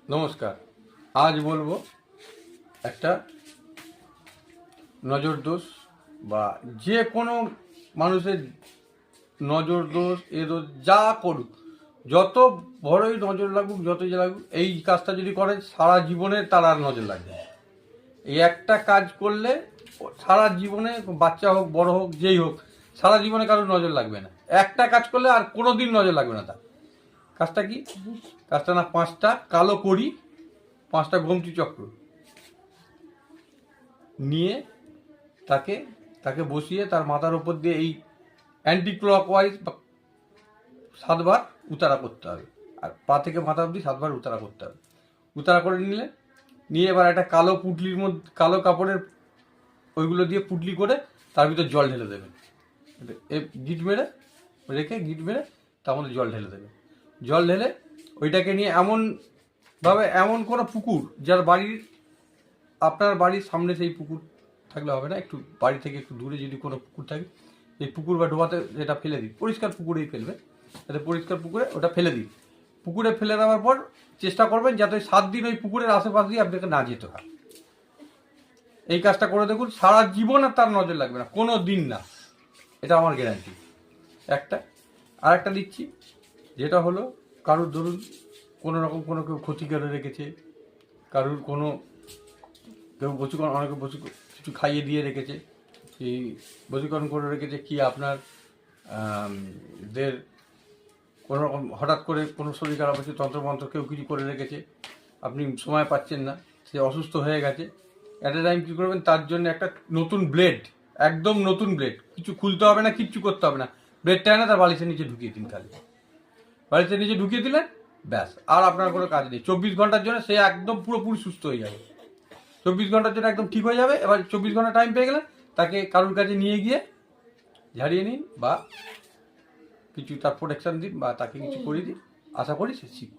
নমস্কার। আজ বলবো একটা নজর দোষ বা যে কোনো মানুষের নজর দোষ এ দোষ যা করুক, যত বড়ই নজর লাগুক, যতই যা লাগুক, এই কাজটা যদি করে সারা জীবনে তার আর নজর লাগবে না। এই একটা কাজ করলে সারা জীবনে, বাচ্চা হোক বড় হোক যেই হোক, সারা জীবনে কারোর নজর লাগবে না। একটা কাজ করলে আর কোনো দিন নজর লাগবে না তার। কাজটা কি? কাজটা না 5টা কালো করি, 5টা গোমতী চক্র নিয়ে তাকে তাকে বসিয়ে তার মাথার উপর দিয়ে এই অ্যান্টি ক্লকওয়াইজ 7বার উতারা করতে হবে। আর পা থেকে মাথা অবধি 7বার উতারা করতে হবে। উতারা করে নিয়ে এবার একটা কালো পুটলির মধ্যে, কালো কাপড়ের ওইগুলো দিয়ে পুটলি করে তার ভিতর জল ঢেলে দেবেন। গিট মেরে গিট মেরে তার মধ্যে জল ঢেলে দেবেন। জল ঢেলে ওইটাকে নিয়ে এমন কোনো পুকুর, যার বাড়ির, আপনার বাড়ির সামনে সেই পুকুর থাকলে হবে না, একটু বাড়ি থেকে একটু দূরে যদি কোনো পুকুর থাকে, এই পুকুর বা ডোবাতে যেটা ফেলে দিন, পরিষ্কার পুকুরেই ফেলবে, যাতে পরিষ্কার পুকুরে ওটা ফেলে দিন। পুকুরে ফেলে দেওয়ার পর চেষ্টা করবেন যাতে 7 দিন ওই পুকুরের আশেপাশ দিয়ে আপনাকে না যেতে হয়। এই কাজটা করে দেখুন, সারা জীবন আর তার নজর লাগবে না, কোনো দিন না, এটা আমার গ্যারান্টি। আর একটা দিচ্ছি, যেটা হলো কারুর ধরুন কোনো রকম কেউ ক্ষতি করে রেখেছে, কারুর কেউ বশীকরণ, অনেকে কিছু খাইয়ে দিয়ে রেখেছে, কি বশীকরণ করে রেখেছে, কি আপনার দের কোনো রকম হঠাৎ করে কোনো শরীর খারাপ হচ্ছে, তন্ত্রমন্ত্র কেউ কিছু করে রেখেছে, আপনি সময় পাচ্ছেন না, সে অসুস্থ হয়ে গেছে, অ্যাট এ টাইম কী করবেন, তার জন্য একটা নতুন ব্লেড, একদম নতুন ব্লেড, কিছু খুলতে হবে না, কিচ্ছু করতে হবে না, ব্লেডটা এনে তার বালিশের নিচে ঢুকিয়ে দিন। খালি বালিশের নিচে ঢুকিয়ে দিলেন, ব্যাস, আর আপনার কোনো কাজ নেই। 24 ঘন্টার জন্য সে একদম পুরোপুরি সুস্থ হয়ে যাবে। 24 ঘন্টার জন্য একদম ঠিক হয়ে যাবে। এবার 24 ঘন্টা টাইম পেয়ে গেলে তাকে কারুর কাছে নিয়ে গিয়ে ঝাড়িয়ে নিন বা কিছু তার প্রোটেকশন দিন বা তাকে কিছু করিয়ে দিন। আশা করি সে